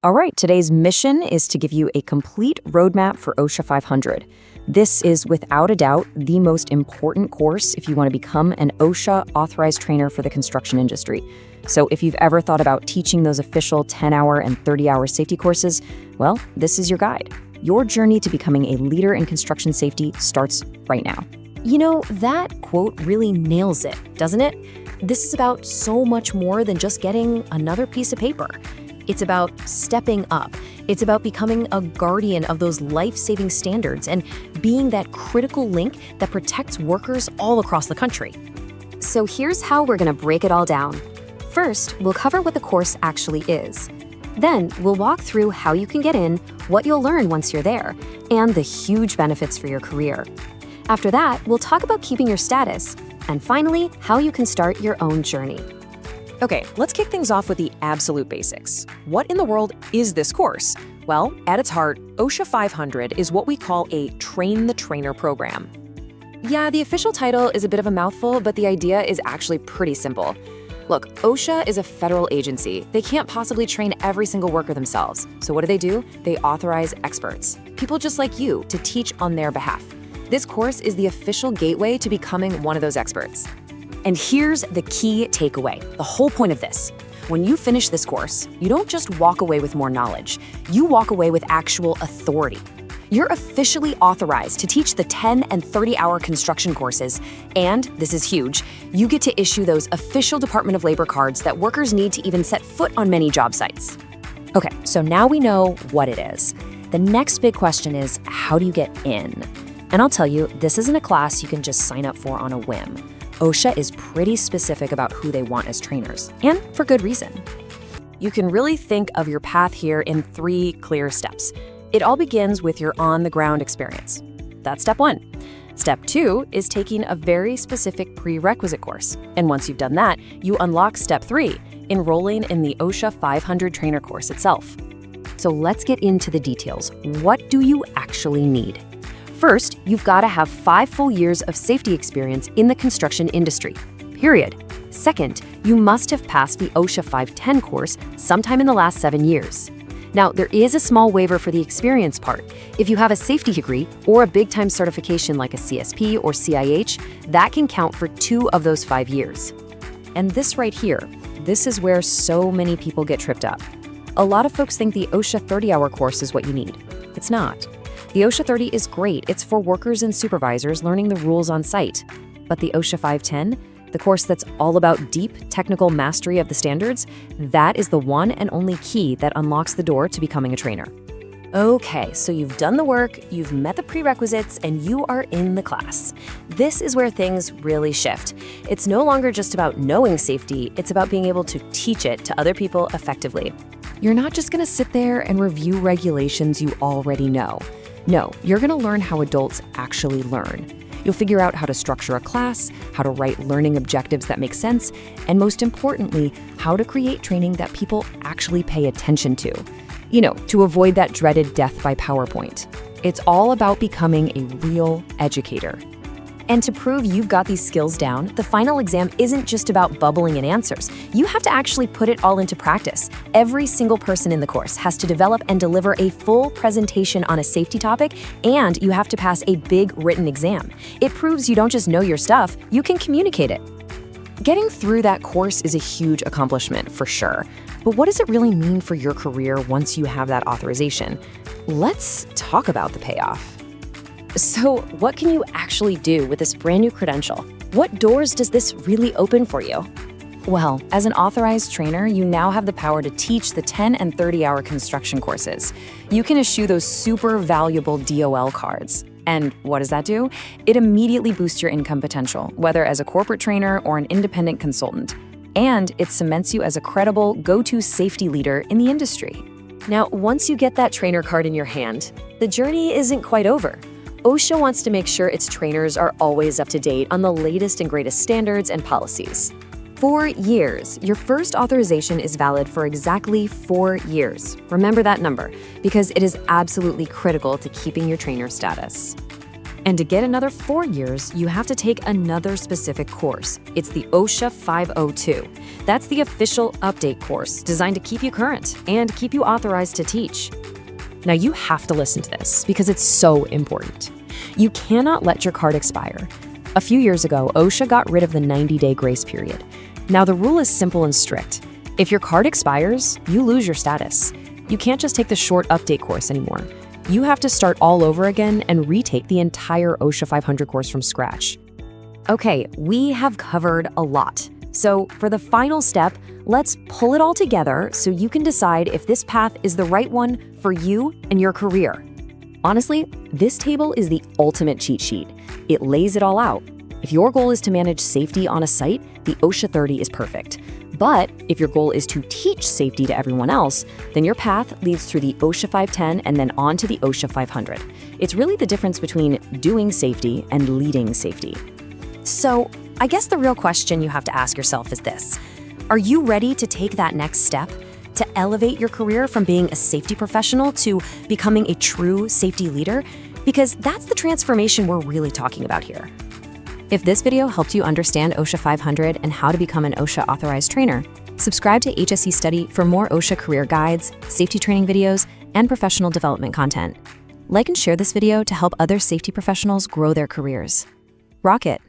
All right, today's mission is to give you a complete roadmap for OSHA 500. This is without a doubt the most important course if you want to become an OSHA Authorized Trainer for the construction industry. So if you've ever thought about teaching those official 10-hour and 30-hour safety courses, well, this is your guide. Your journey to becoming a leader in construction safety starts right now. You know, that quote really nails it, doesn't it? This is about so much more than just getting another piece of paper. It's about stepping up. It's about becoming a guardian of those life-saving standards and being that critical link that protects workers all across the country. So here's how we're going to break it all down. First, we'll cover what the course actually is. Then, we'll walk through how you can get in, what you'll learn once you're there, and the huge benefits for your career. After that, we'll talk about keeping your status, and finally, how you can start your own journey. Okay, let's kick things off with the absolute basics. What in the world is this course? Well, at its heart, OSHA 500 is what we call a Train the Trainer program. Yeah, the official title is a bit of a mouthful, but the idea is actually pretty simple. Look, OSHA is a federal agency. They can't possibly train every single worker themselves. So what do? They authorize experts, people just like you, to teach on their behalf. This course is the official gateway to becoming one of those experts. And here's the key takeaway, the whole point of this. When you finish this course, you don't just walk away with more knowledge, you walk away with actual authority. You're officially authorized to teach the 10 and 30-hour construction courses, and, this is huge, you get to issue those official Department of Labor cards that workers need to even set foot on many job sites. Okay, so now we know what it is. The next big question is, how do you get in? And I'll tell you, this isn't a class you can just sign up for on a whim. OSHA is pretty specific about who they want as trainers, and for good reason. You can really think of your path here in 3 clear steps. It all begins with your on-the-ground experience. That's step 1. Step 2 is taking a very specific prerequisite course. And once you've done that, you unlock step 3, enrolling in the OSHA 500 trainer course itself. So let's get into the details. What do you actually need? First, you've got to have 5 full years of safety experience in the construction industry, period. Second, you must have passed the OSHA 510 course sometime in the last 7 years. Now, there is a small waiver for the experience part. If you have a safety degree or a big-time certification like a CSP or CIH, that can count for 2 of those 5 years. And this right here, this is where so many people get tripped up. A lot of folks think the OSHA 30-hour course is what you need. It's not. The OSHA 30 is great. It's for workers and supervisors learning the rules on site. But the OSHA 510, the course that's all about deep technical mastery of the standards, that is the one and only key that unlocks the door to becoming a trainer. Okay, so you've done the work, you've met the prerequisites, and you are in the class. This is where things really shift. It's no longer just about knowing safety, it's about being able to teach it to other people effectively. You're not just going to sit there and review regulations you already know. No, you're going to learn how adults actually learn. You'll figure out how to structure a class, how to write learning objectives that make sense, and most importantly, how to create training that people actually pay attention to. You know, to avoid that dreaded death by PowerPoint. It's all about becoming a real educator. And to prove you've got these skills down, the final exam isn't just about bubbling in answers. You have to actually put it all into practice. Every single person in the course has to develop and deliver a full presentation on a safety topic, and you have to pass a big written exam. It proves you don't just know your stuff, you can communicate it. Getting through that course is a huge accomplishment, for sure. But what does it really mean for your career once you have that authorization? Let's talk about the payoff. So what can you actually do with this brand new credential? What doors does this really open for you? Well, as an authorized trainer, you now have the power to teach the 10 and 30-hour construction courses. You can issue those super valuable DOL cards. And what does that do? It immediately boosts your income potential, whether as a corporate trainer or an independent consultant. And it cements you as a credible go-to safety leader in the industry. Now, once you get that trainer card in your hand, the journey isn't quite over. OSHA wants to make sure its trainers are always up to date on the latest and greatest standards and policies. 4 years. Your first authorization is valid for exactly 4 years. Remember that number, because it is absolutely critical to keeping your trainer status. And to get another 4 years, you have to take another specific course. It's the OSHA 502. That's the official update course designed to keep you current and keep you authorized to teach. Now you have to listen to this because it's so important. You cannot let your card expire. A few years ago, OSHA got rid of the 90-day grace period. Now the rule is simple and strict. If your card expires, you lose your status. You can't just take the short update course anymore. You have to start all over again and retake the entire OSHA 500 course from scratch. Okay, we have covered a lot. So for the final step, let's pull it all together so you can decide if this path is the right one for you and your career. Honestly, this table is the ultimate cheat sheet. It lays it all out. If your goal is to manage safety on a site, the OSHA 30 is perfect. But if your goal is to teach safety to everyone else, then your path leads through the OSHA 510 and then on to the OSHA 500. It's really the difference between doing safety and leading safety. So I guess the real question you have to ask yourself is this. Are you ready to take that next step? To elevate your career from being a safety professional to becoming a true safety leader? Because that's the transformation we're really talking about here. If this video helped you understand OSHA 500 and how to become an OSHA Authorized Trainer, subscribe to HSE Study for more OSHA career guides, safety training videos, and professional development content. Like and share this video to help other safety professionals grow their careers. Rock it!